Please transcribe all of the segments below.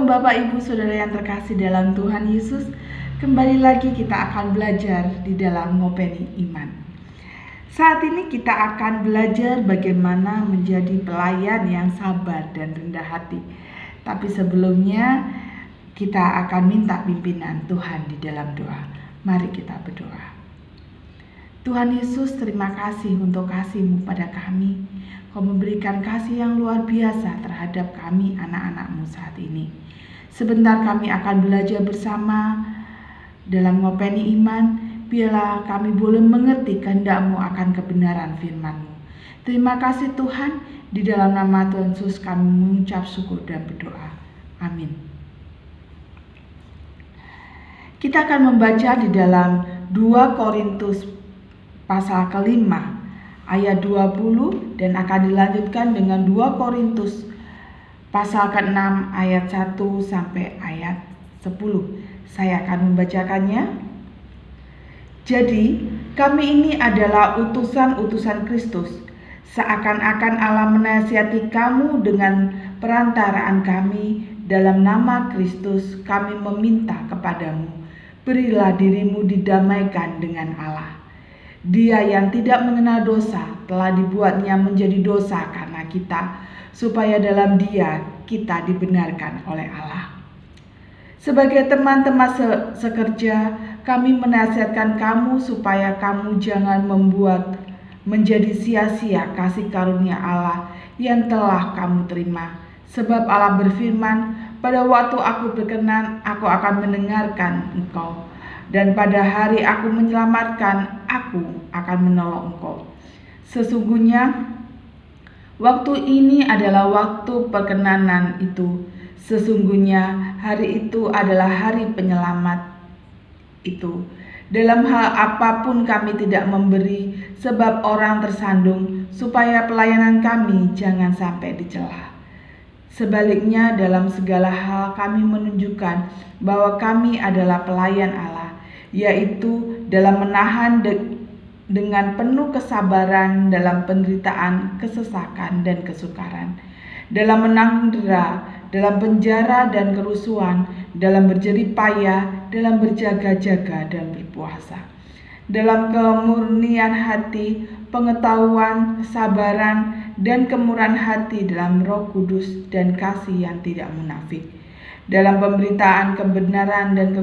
Shalom Bapak Ibu Saudara yang terkasih dalam Tuhan Yesus. Kembali lagi kita akan belajar di dalam ngopeni iman. Saat ini kita akan belajar bagaimana menjadi pelayan yang sabar dan rendah hati. Tapi sebelumnya kita akan minta pimpinan Tuhan di dalam doa. Mari kita berdoa. Tuhan Yesus, terima kasih untuk kasih-Mu pada kami. Kau memberikan kasih yang luar biasa terhadap kami anak-anak-Mu saat ini. Sebentar kami akan belajar bersama dalam ngopeni iman. Biarlah kami boleh mengerti kehendak-Mu akan kebenaran firman-Mu. Terima kasih Tuhan, di dalam nama Tuhan Yesus kami mengucap syukur dan berdoa. Amin. Kita akan membaca di dalam 2 Korintus pasal ke-5 ayat 20 dan akan dilanjutkan dengan 2 Korintus pasal ke-6 ayat 1 sampai ayat 10. Saya akan membacakannya. Jadi, kami ini adalah utusan-utusan Kristus. Seakan-akan Allah menasihati kamu dengan perantaraan kami, dalam nama Kristus kami meminta kepadamu, berilah dirimu didamaikan dengan Allah. Dia yang tidak mengenal dosa telah dibuatnya menjadi dosa karena kita, supaya dalam Dia kita dibenarkan oleh Allah. Sebagai teman-teman sekerja, kami menasihatkan kamu supaya kamu jangan membuat menjadi sia-sia kasih karunia Allah yang telah kamu terima. Sebab Allah berfirman, pada waktu aku berkenan, aku akan mendengarkan engkau. Dan pada hari aku menyelamatkan, aku akan menolong engkau. Sesungguhnya waktu ini adalah waktu perkenanan itu. Sesungguhnya hari itu adalah hari penyelamat itu. Dalam hal apapun kami tidak memberi, sebab orang tersandung, supaya pelayanan kami jangan sampai dicela. Sebaliknya dalam segala hal kami menunjukkan bahwa kami adalah pelayan Allah, yaitu dalam menahan dengan penuh kesabaran dalam penderitaan, kesesakan, dan kesukaran, dalam menanggung dera, dalam penjara dan kerusuhan, dalam berjerih payah, dalam berjaga-jaga dan berpuasa, dalam kemurnian hati, pengetahuan, kesabaran, dan kemurahan hati dalam Roh Kudus dan kasih yang tidak munafik, dalam pemberitaan kebenaran dan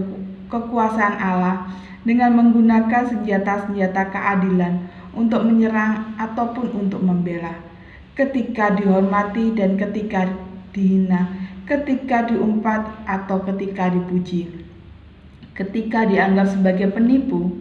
kekuasaan Allah, dengan menggunakan senjata-senjata keadilan untuk menyerang ataupun untuk membela, ketika dihormati dan ketika dihina, ketika diumpat atau ketika dipuji, ketika dianggap sebagai penipu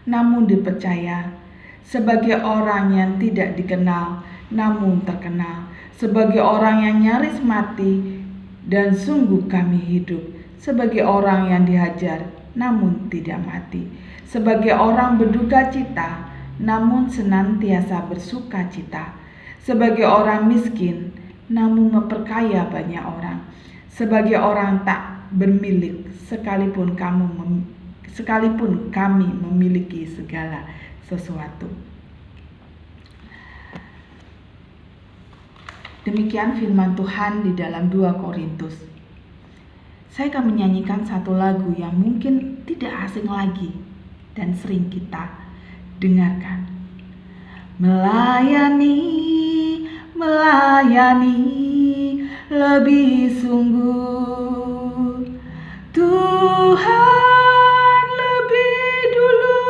namun dipercaya, sebagai orang yang tidak dikenal namun terkenal, sebagai orang yang nyaris mati dan sungguh kami hidup, sebagai orang yang dihajar namun tidak mati, sebagai orang berduka cita namun senantiasa bersuka cita, sebagai orang miskin namun memperkaya banyak orang, sebagai orang tak bermilik sekalipun kami memiliki segala sesuatu. Demikian firman Tuhan di dalam 2 Korintus. Saya akan menyanyikan satu lagu yang mungkin tidak asing lagi dan sering kita dengarkan. Melayani, melayani lebih sungguh, Tuhan lebih dulu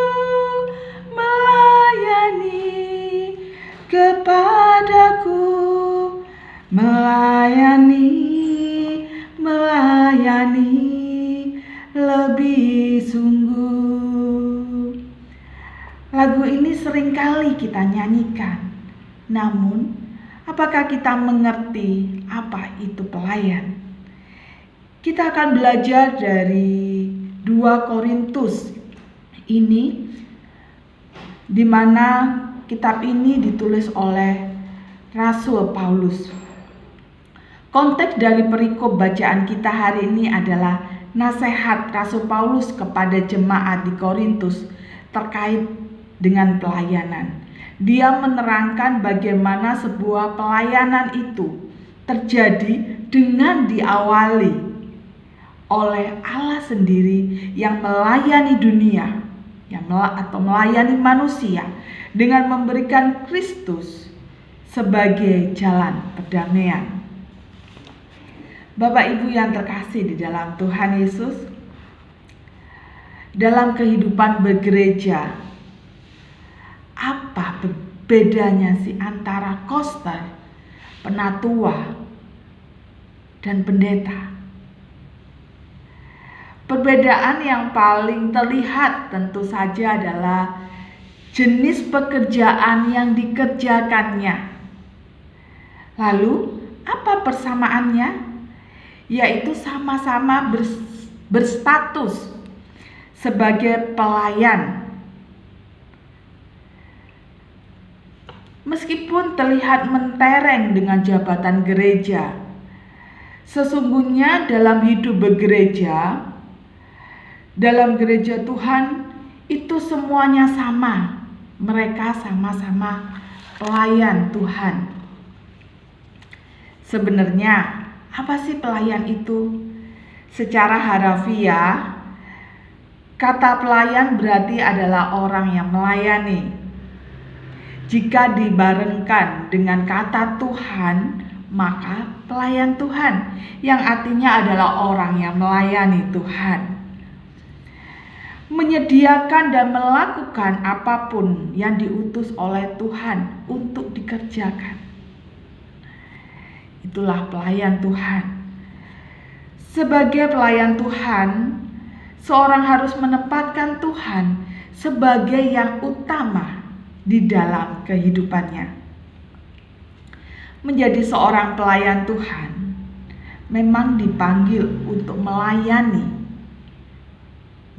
melayani kepadaku, melayani lebih sungguh. Lagu ini seringkali kita nyanyikan, namun apakah kita mengerti apa itu pelayan? Kita akan belajar dari 2 Korintus ini, di mana kitab ini ditulis oleh Rasul Paulus. Konteks dari perikop bacaan kita hari ini adalah nasihat Rasul Paulus kepada jemaat di Korintus terkait dengan pelayanan. Dia menerangkan bagaimana sebuah pelayanan itu terjadi dengan diawali oleh Allah sendiri yang melayani dunia atau melayani manusia dengan memberikan Kristus sebagai jalan perdamaian. Bapak Ibu yang terkasih di dalam Tuhan Yesus, dalam kehidupan bergereja, apa bedanya sih antara koster, penatua, dan pendeta? Perbedaan yang paling terlihat tentu saja adalah jenis pekerjaan yang dikerjakannya. Lalu, apa persamaannya? Yaitu sama-sama berstatus sebagai pelayan. Meskipun terlihat mentereng dengan jabatan gereja, sesungguhnya dalam hidup bergereja, dalam gereja Tuhan itu semuanya sama. Mereka sama-sama pelayan Tuhan. Sebenarnya apa sih pelayan itu? Secara harafiah, kata pelayan berarti adalah orang yang melayani. Jika dibarengkan dengan kata Tuhan, maka pelayan Tuhan, yang artinya adalah orang yang melayani Tuhan. Menyediakan dan melakukan apapun yang diutus oleh Tuhan untuk dikerjakan. Itulah pelayan Tuhan. Sebagai pelayan Tuhan, seorang harus menempatkan Tuhan sebagai yang utama di dalam kehidupannya. Menjadi seorang pelayan Tuhan memang dipanggil untuk melayani,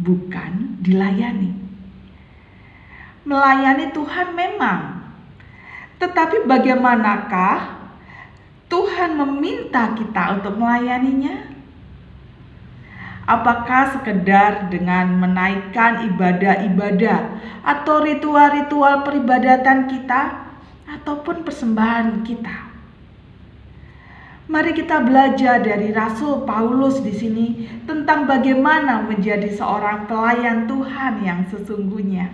bukan dilayani. Melayani Tuhan memang, tetapi bagaimanakah Tuhan meminta kita untuk melayaninya? Apakah sekedar dengan menaikkan ibadah-ibadah atau ritual-ritual peribadatan kita ataupun persembahan kita? Mari kita belajar dari Rasul Paulus di sini tentang bagaimana menjadi seorang pelayan Tuhan yang sesungguhnya.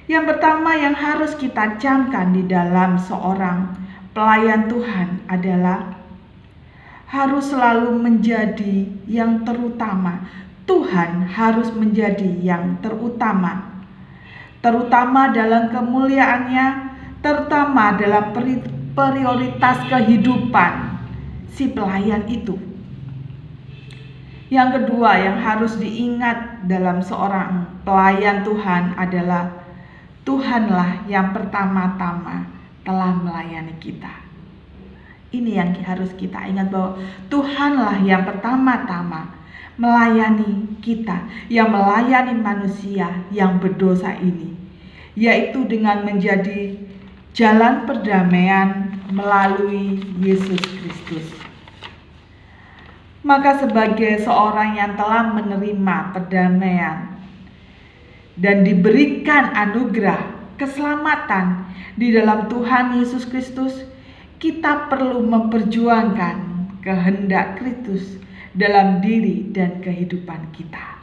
Yang pertama yang harus kita camkan di dalam seorang pelayan Tuhan adalah harus selalu menjadi yang terutama. Tuhan harus menjadi yang terutama. Terutama dalam kemuliaannya, terutama dalam prioritas kehidupan si pelayan itu. Yang kedua yang harus diingat dalam seorang pelayan Tuhan adalah Tuhanlah yang pertama-tama telah melayani kita. Ini yang harus kita ingat, bahwa Tuhanlah yang pertama-tama melayani kita, yang melayani manusia yang berdosa ini, yaitu dengan menjadi jalan perdamaian melalui Yesus Kristus. Maka sebagai seorang yang telah menerima perdamaian dan diberikan anugerah keselamatan di dalam Tuhan Yesus Kristus, kita perlu memperjuangkan kehendak Kristus dalam diri dan kehidupan kita.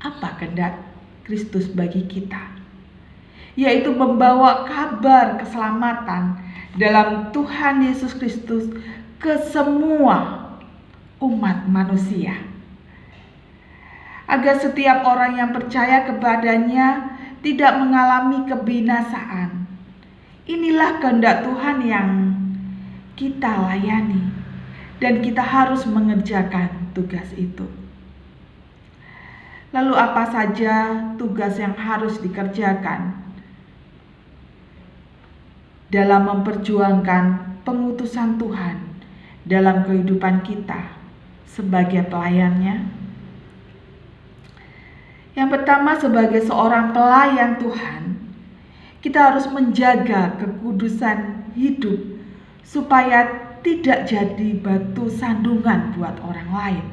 Apa kehendak Kristus bagi kita? Yaitu membawa kabar keselamatan dalam Tuhan Yesus Kristus ke semua umat manusia, agar setiap orang yang percaya kepadanya tidak mengalami kebinasaan. Inilah kehendak Tuhan yang kita layani, dan kita harus mengerjakan tugas itu. Lalu apa saja tugas yang harus dikerjakan dalam memperjuangkan pengutusan Tuhan dalam kehidupan kita sebagai pelayannya? Yang pertama, sebagai seorang pelayan Tuhan, kita harus menjaga kekudusan hidup supaya tidak jadi batu sandungan buat orang lain.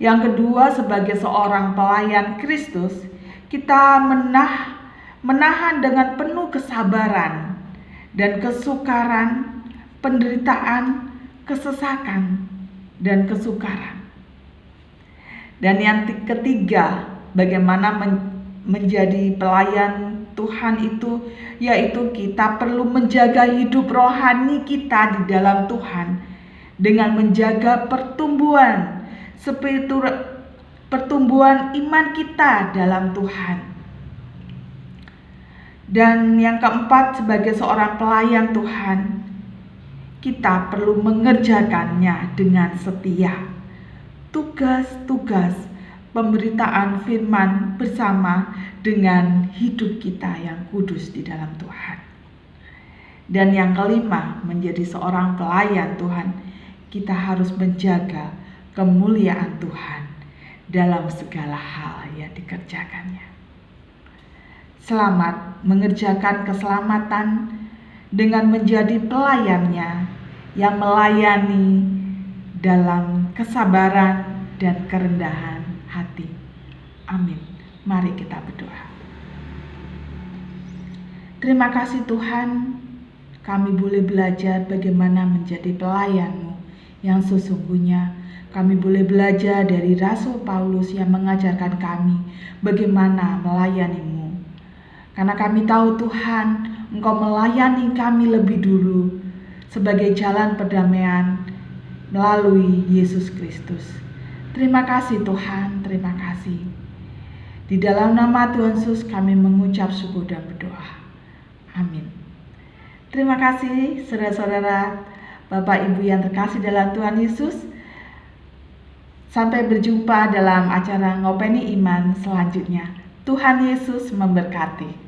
Yang kedua, sebagai seorang pelayan Kristus, kita menahan dengan penuh kesabaran dan kesukaran, penderitaan, kesesakan, dan kesukaran. Dan yang ketiga, bagaimana menjadi pelayan Tuhan itu, yaitu kita perlu menjaga hidup rohani kita di dalam Tuhan dengan menjaga pertumbuhan iman kita dalam Tuhan. Dan yang keempat, sebagai seorang pelayan Tuhan, kita perlu mengerjakannya dengan setia. Tugas-tugas pemberitaan firman bersama dengan hidup kita yang kudus di dalam Tuhan. Dan yang kelima, menjadi seorang pelayan Tuhan, kita harus menjaga kemuliaan Tuhan dalam segala hal yang dikerjakannya. Selamat mengerjakan keselamatan dengan menjadi pelayannya yang melayani dalam kesabaran dan kerendahan hati. Amin. Mari kita berdoa. Terima kasih Tuhan, kami boleh belajar bagaimana menjadi pelayan-Mu yang sesungguhnya. Kami boleh belajar dari Rasul Paulus yang mengajarkan kami bagaimana melayani-Mu. Karena kami tahu Tuhan, Engkau melayani kami lebih dulu sebagai jalan perdamaian melalui Yesus Kristus. Terima kasih Tuhan, terima kasih. Di dalam nama Tuhan Yesus kami mengucap syukur dan berdoa. Amin. Terima kasih saudara-saudara, Bapak Ibu yang terkasih dalam Tuhan Yesus. Sampai berjumpa dalam acara Ngopeni Iman selanjutnya. Tuhan Yesus memberkati.